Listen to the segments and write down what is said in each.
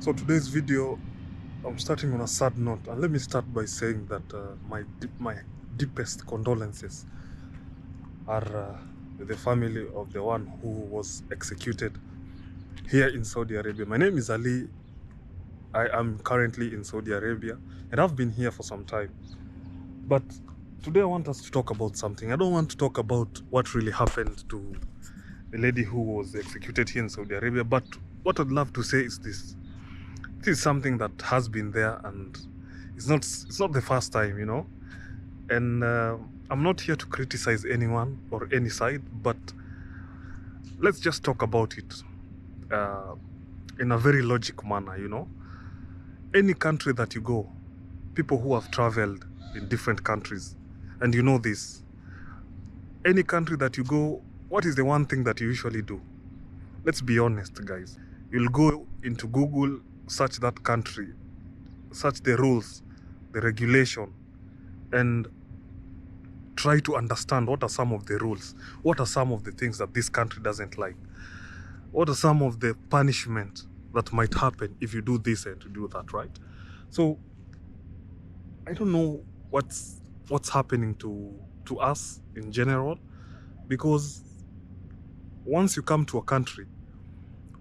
So today's video, I'm starting on a sad note, and let me start by saying that my deepest condolences are with the family of the one who was executed here in Saudi Arabia. My name is Ali. I am currently in Saudi Arabia, and I've been here for some time. But today I want us to talk about something. I don't want to talk about what really happened to the lady who was executed here in Saudi Arabia, but what I'd love to say is this. This is something that has been there, and it's not the first time, and I'm not here to criticize anyone or any side, but let's just talk about it uh, in a very logic manner. Any country that you go, people who have traveled in different countries, and you know this, any country that you go, what is the one thing that you usually do? Let's be honest, guys. You'll go into Google, search that country, search the rules, the regulation, and try to understand what are some of the rules, what are some of the things that this country doesn't like, what are some of the punishment that might happen if you do this and to do that, right? So I don't know what's happening to us in general, because once you come to a country,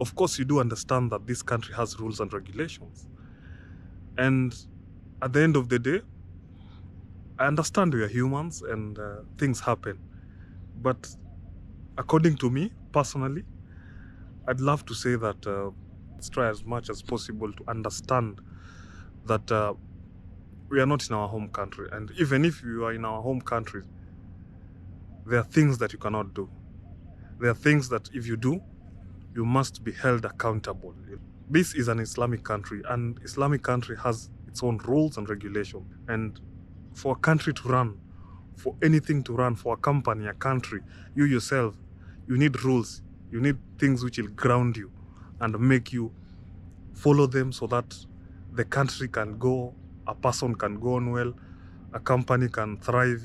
of course you do understand that this country has rules and regulations, and at the end of the day, I understand we are humans and things happen, but according to me personally, I'd love to say that let's try as much as possible to understand that we are not in our home country, and even if you are in our home country, there are things that you cannot do. There are things that if you do, you must be held accountable. This is an Islamic country, and Islamic country has its own rules and regulations. And for a country to run, for anything to run, for a company, a country, you yourself, you need rules. You need things which will ground you and make you follow them so that the country can go, a person can go on well, a company can thrive,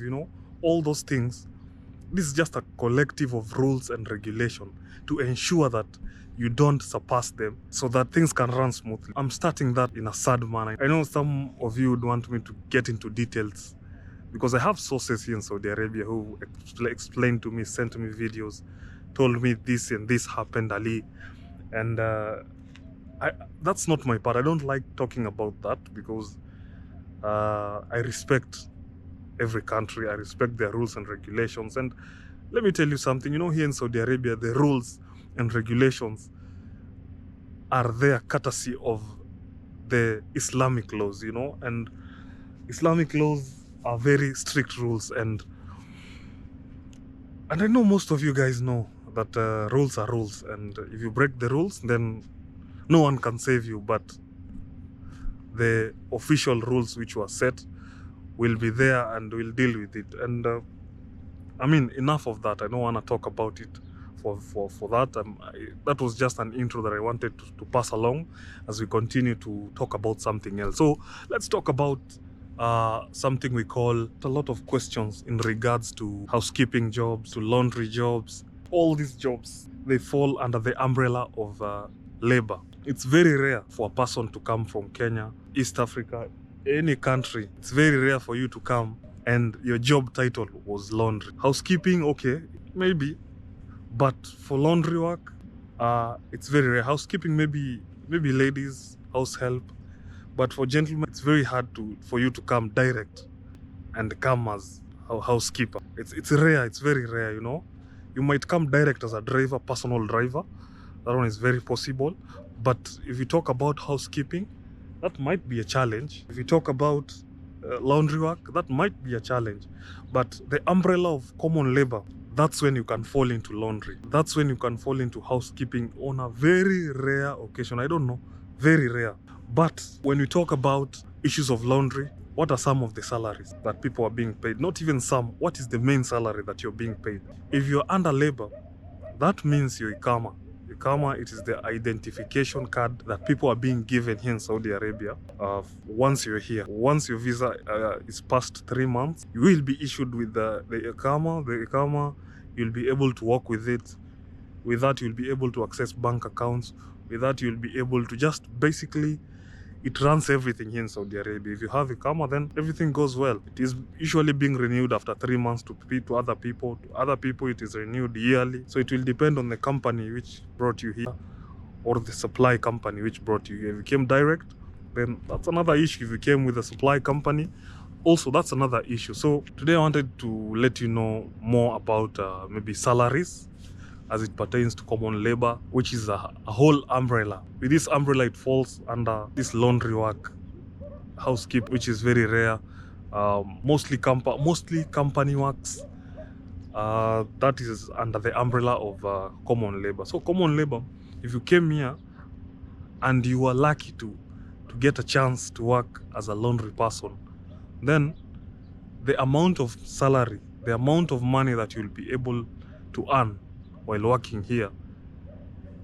all those things. This is just a collective of rules and regulation to ensure that you don't surpass them so that things can run smoothly. I'm starting that in a sad manner. I know some of you would want me to get into details because I have sources here in Saudi Arabia who explained to me, sent me videos, told me this and this happened, Ali. And that's not my part. I don't like talking about that because I respect every country. I respect their rules and regulations. And let me tell you something, here in Saudi Arabia, the rules and regulations are there courtesy of the Islamic laws, and Islamic laws are very strict rules. And I know most of you guys know that rules are rules. And if you break the rules, then no one can save you. But the official rules which were set will be there and we'll deal with it. And I mean, enough of that. I don't want to talk about it for that. That was just an intro that I wanted to pass along as we continue to talk about something else. So let's talk about something we call a lot of questions in regards to housekeeping jobs, to laundry jobs. All these jobs, they fall under the umbrella of labor. It's very rare for a person to come from Kenya, East Africa, any country. It's very rare for you to come and your job title was laundry. Housekeeping, okay, maybe, but for laundry work, it's very rare. Housekeeping, maybe ladies, house help, but for gentlemen, it's very hard for you to come direct and come as a housekeeper. It's rare. It's very rare. You might come direct as a driver, personal driver. That one is very possible. But if you talk about housekeeping, that might be a challenge. If you talk about laundry work, that might be a challenge. But the umbrella of common labor, that's when you can fall into laundry. That's when you can fall into housekeeping on a very rare occasion. I don't know, very rare. But when we talk about issues of laundry, what are some of the salaries that people are being paid? Not even some. What is the main salary that you're being paid? If you're under labor, that means you're Ikama. Ikama, it is the identification card that people are being given here in Saudi Arabia. Once you're here, once your visa is past 3 months, you will be issued with the Ikama. The Ikama, you'll be able to work with it. With that, you'll be able to access bank accounts, With that, you'll be able to just basically, it runs everything here in Saudi Arabia. If you have a Kama, then everything goes well. It is usually being renewed after 3 months to other people. To other people, it is renewed yearly. So it will depend on the company which brought you here, or the supply company which brought you here. If you came direct, then that's another issue. If you came with a supply company, also that's another issue. So today I wanted to let you know more about maybe salaries as it pertains to common labor, which is a whole umbrella. With this umbrella, it falls under this laundry work, housekeeping, which is very rare, mostly company works. That is under the umbrella of common labor. So common labor, if you came here and you were lucky to get a chance to work as a laundry person, then the amount of salary, the amount of money that you'll be able to earn while working here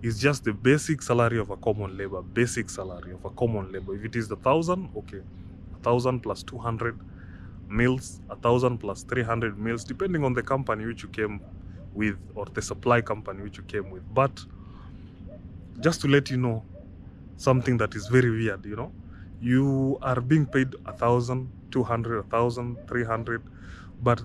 is just the basic salary of a common labor. Basic salary of a common labor. If it is 1,000, okay, 1,000 plus 200 meals, 1,000 plus 300 meals, depending on the company which you came with, or the supply company which you came with. But just to let you know something that is very weird, you are being paid 1,200, 1,300, but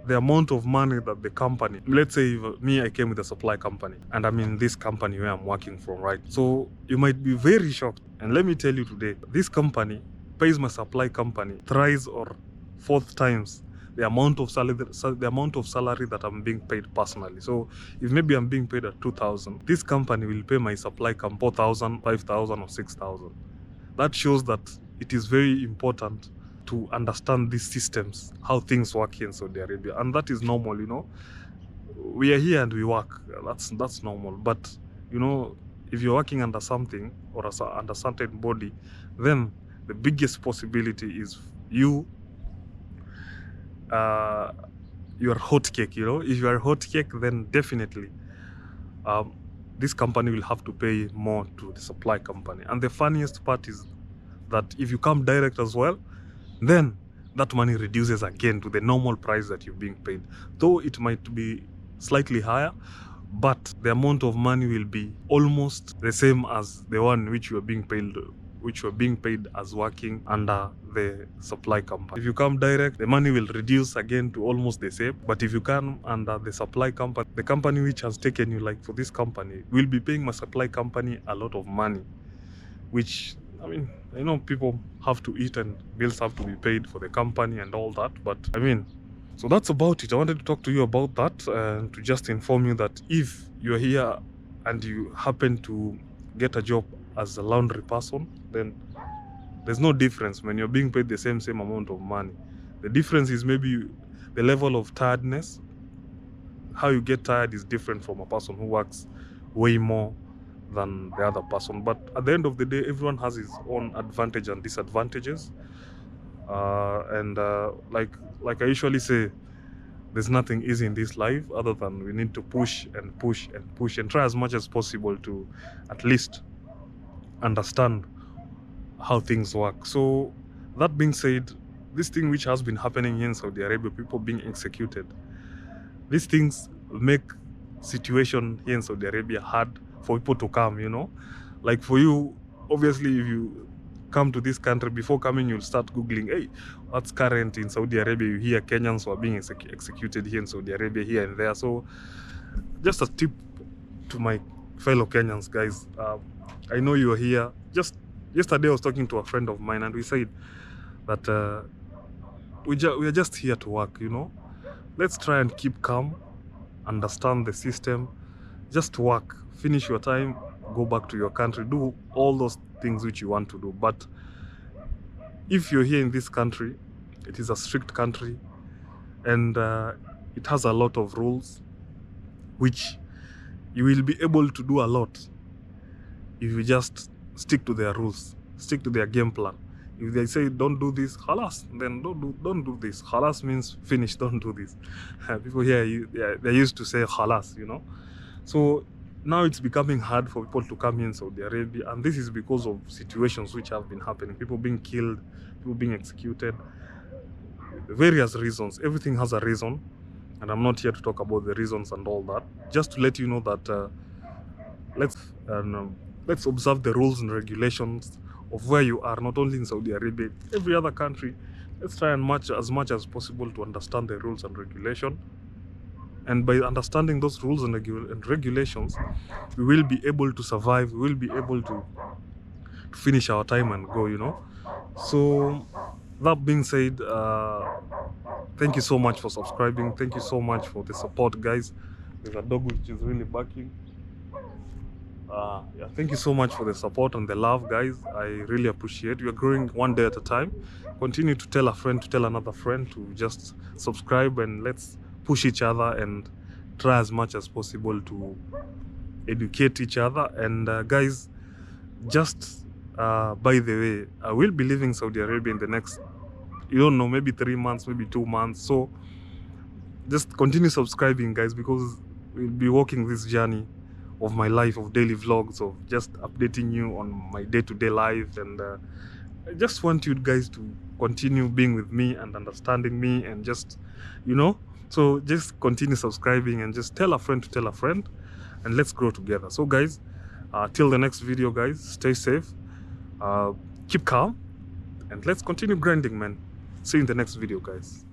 the amount of money that the company, let's say if I came with a supply company and I'm in this company where I'm working from, right? So you might be very shocked. And let me tell you today, this company pays my supply company thrice or fourth times the amount of salary that I'm being paid personally. So if maybe I'm being paid at 2,000, this company will pay my supply company 4,000, 5,000 or 6,000. That shows that it is very important to understand these systems, how things work here in Saudi Arabia. And that is normal, We are here and we work. That's normal. But, if you're working under something or under certain body, then the biggest possibility is you are hot cake, If you are hot cake, then definitely this company will have to pay more to the supply company. And the funniest part is that if you come direct as well, then that money reduces again to the normal price that you're being paid. Though it might be slightly higher, but the amount of money will be almost the same as the one which you are being paid as working under the supply company. If you come direct, the money will reduce again to almost the same. But if you come under the supply company, the company which has taken you, like for this company, will be paying my supply company a lot of money, which, I know people have to eat and bills have to be paid for the company and all that, but so that's about it. I wanted to talk to you about that and to just inform you that if you're here and you happen to get a job as a laundry person, then there's no difference when you're being paid the same amount of money. The difference is maybe the level of tiredness. How you get tired is different from a person who works way more than the other person. But at the end of the day, everyone has his own advantage and disadvantages. Like I usually say, there's nothing easy in this life other than we need to push and push and push and try as much as possible to at least understand how things work. So that being said, this thing which has been happening here in Saudi Arabia, people being executed, these things make situation here in Saudi Arabia hard for people to come, Like for you, obviously, if you come to this country, before coming, you'll start Googling, hey, what's current in Saudi Arabia? You hear Kenyans who are being executed here in Saudi Arabia, here and there. So just a tip to my fellow Kenyans, guys. I know you are here. Just yesterday, I was talking to a friend of mine, and we said that we are just here to work, Let's try and keep calm, understand the system, just work, finish your time, go back to your country, do all those things which you want to do. But if you're here in this country, it is a strict country, and it has a lot of rules, which you will be able to do a lot if you just stick to their rules, stick to their game plan. If they say don't do this, halas, then don't do this. Halas means finish, don't do this. People here, they used to say halas, So now it's becoming hard for people to come here in Saudi Arabia, and this is because of situations which have been happening. People being killed, people being executed, various reasons. Everything has a reason, and I'm not here to talk about the reasons and all that. Just to let you know that let's observe the rules and regulations of where you are, not only in Saudi Arabia, every other country. Let's try and much as possible to understand the rules and regulation. And by understanding those rules and regulations, we will be able to survive. We will be able to finish our time and go, you know. So that being said, thank you so much for subscribing. Thank you so much for the support, guys. There's a dog which is really barking. Yeah, thank you so much for the support and the love, guys. I really appreciate. We are growing one day at a time. Continue to tell a friend, to tell another friend to just subscribe, and let's push each other and try as much as possible to educate each other. And guys, just by the way, I will be leaving Saudi Arabia in the next, you don't know, maybe 3 months, maybe 2 months. So just continue subscribing, guys, because we'll be walking this journey of my life, of daily vlogs, of just updating you on my day-to-day life. And I just want you guys to continue being with me and understanding me, and just, you know, so just continue subscribing and just tell a friend to tell a friend, and let's grow together. So guys, till the next video, guys, stay safe, keep calm, and let's continue grinding, man. See you in the next video, guys.